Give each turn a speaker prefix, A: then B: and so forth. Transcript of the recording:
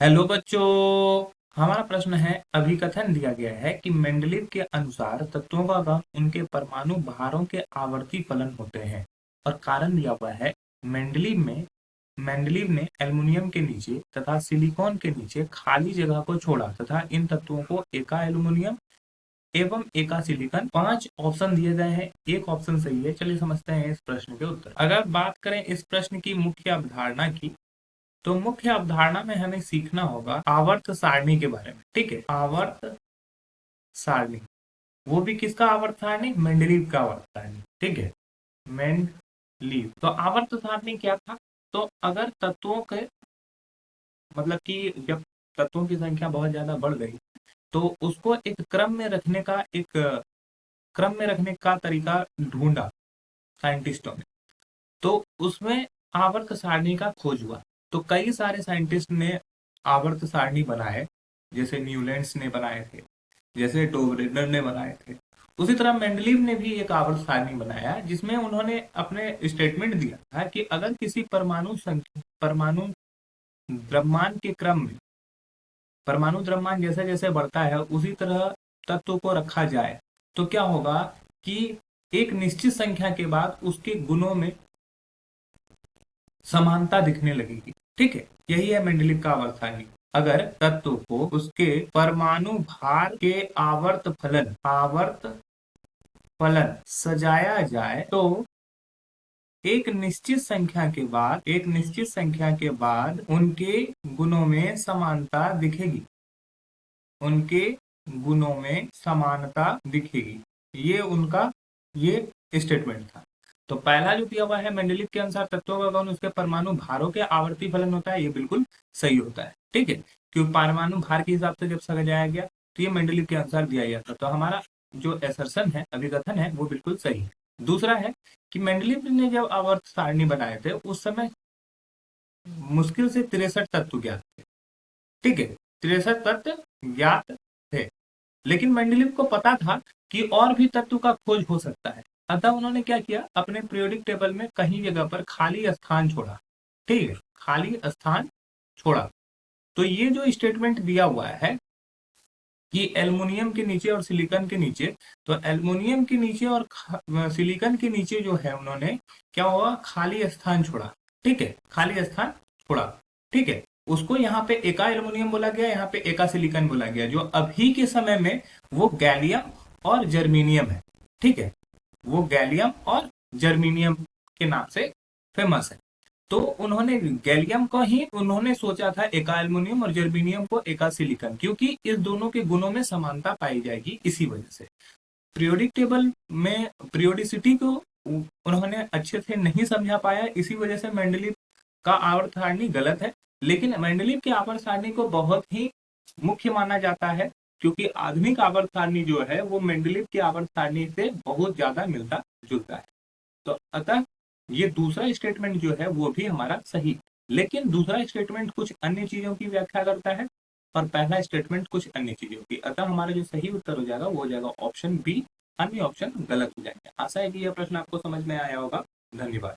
A: Hello बच्चों। हमारा प्रश्न है, अभिकथन दिया गया है कि मेंडलीव के अनुसार तत्वों का गम उनके परमाणु भारों के आवर्ती फलन होते हैं। और कारण दिया हुआ है, मेंडलीव ने एल्युमिनियम के नीचे तथा सिलिकॉन के नीचे खाली जगह को छोड़ा तथा इन तत्वों को एका एल्युमिनियम एवं एका सिलिकॉन 5 ऑप्शन दिए गए हैं। एक ऑप्शन सही है। चलिए समझते हैं इस प्रश्न के उत्तर। अगर बात करें इस प्रश्न की मुख्य अवधारणा की, तो मुख्य अवधारणा में हमें सीखना होगा आवर्त सारणी के बारे में। ठीक है, आवर्त सारणी, वो भी किसका आवर्त सारणी? मेंडलीव का आवर्त सारणी। ठीक है, मेंडलीव। तो आवर्त सारणी क्या था? तो अगर तत्वों के मतलब कि जब तत्वों की संख्या बहुत ज्यादा बढ़ गई तो उसको एक क्रम में रखने का तरीका ढूंढा साइंटिस्टों ने। तो उसमें आवर्त सारणी का खोज हुआ। तो कई सारे साइंटिस्ट ने आवर्त सारणी बनाए, जैसे न्यूलैंड्स ने बनाए थे, जैसे डोबरेनर ने बनाए थे। उसी तरह मेंडलीव ने भी एक आवर्त सारणी बनाया जिसमें उन्होंने अपने स्टेटमेंट दिया था कि अगर किसी परमाणु द्रव्यमान के क्रम में परमाणु द्रव्यमान जैसे जैसे बढ़ता है उसी तरह तत्व को रखा जाए तो क्या होगा कि एक निश्चित संख्या के बाद उसके गुणों में समानता दिखने लगेगी। ठीक है, यही है मेंडलीव का आवर्त सारणी। अगर तत्व को उसके परमाणु भार के आवर्त फलन सजाया जाए तो एक निश्चित संख्या के बाद उनके गुणों में समानता दिखेगी। उनके गुणों में समानता दिखेगी। ये स्टेटमेंट था। तो पहला जो दिया हुआ है, मेंडलीव के अनुसार तत्वों का गौण उसके परमाणु भारों के आवर्ती फलन होता है, ये बिल्कुल सही होता है। ठीक है, क्योंकि परमाणु भार के हिसाब से जब सजाया गया तो ये मेंडलीव के अनुसार दिया गया था। तो हमारा जो एसर्शन है, अभिकथन है, वो बिल्कुल सही है। दूसरा है कि मेंडलीव ने जब आवर्त सारणी बनाए थे उस समय मुश्किल से 63 तत्व ज्ञात थे। ठीक है, 63 तत्व ज्ञात थे, लेकिन मेंडलीव को पता था कि और भी तत्व का खोज हो सकता है। अतः उन्होंने क्या किया, अपने पीरियोडिक टेबल में कहीं जगह पर खाली स्थान छोड़ा। ठीक है, खाली स्थान छोड़ा। तो ये जो स्टेटमेंट दिया हुआ है कि एल्युमिनियम के नीचे और सिलिकॉन के नीचे, तो एल्युमिनियम के नीचे और सिलिकॉन के नीचे जो है उन्होंने क्या हुआ, खाली स्थान छोड़ा। ठीक है, खाली स्थान छोड़ा। ठीक है, उसको यहाँ पे एका एल्युमिनियम बोला गया, यहाँ पे एका सिलिकॉन बोला गया, जो अभी के समय में वो गैलियम और जर्मीनियम है। ठीक है, वो गैलियम और जर्मीनियम के नाम से फेमस है। तो उन्होंने गैलियम को ही उन्होंने सोचा था एका एल्युमिनियम और जर्मीनियम को एका सिलिकॉन, क्योंकि इस दोनों के गुणों में समानता पाई जाएगी। इसी वजह से पीरियोडिक टेबल में पीरियोडिसिटी को उन्होंने अच्छे से नहीं समझा पाया, इसी वजह से मेंडलीव का आवर्त सारणी गलत है। लेकिन मेंडलीव के आवर्त सारणी को बहुत ही मुख्य माना जाता है, क्योंकि आधुनिक आवर्त सारणी जो है वो मेंडलीव की आवर्त सारणी से बहुत ज्यादा मिलता जुलता है। तो अतः ये दूसरा स्टेटमेंट जो है वो भी हमारा सही, लेकिन दूसरा स्टेटमेंट कुछ अन्य चीजों की व्याख्या करता है और पहला स्टेटमेंट कुछ अन्य चीजों की। अतः हमारा जो सही उत्तर हो जाएगा वो हो जाएगा ऑप्शन बी, अन्य ऑप्शन गलत हो जाएंगे। आशा है कि यह प्रश्न आपको समझ में आया होगा। धन्यवाद।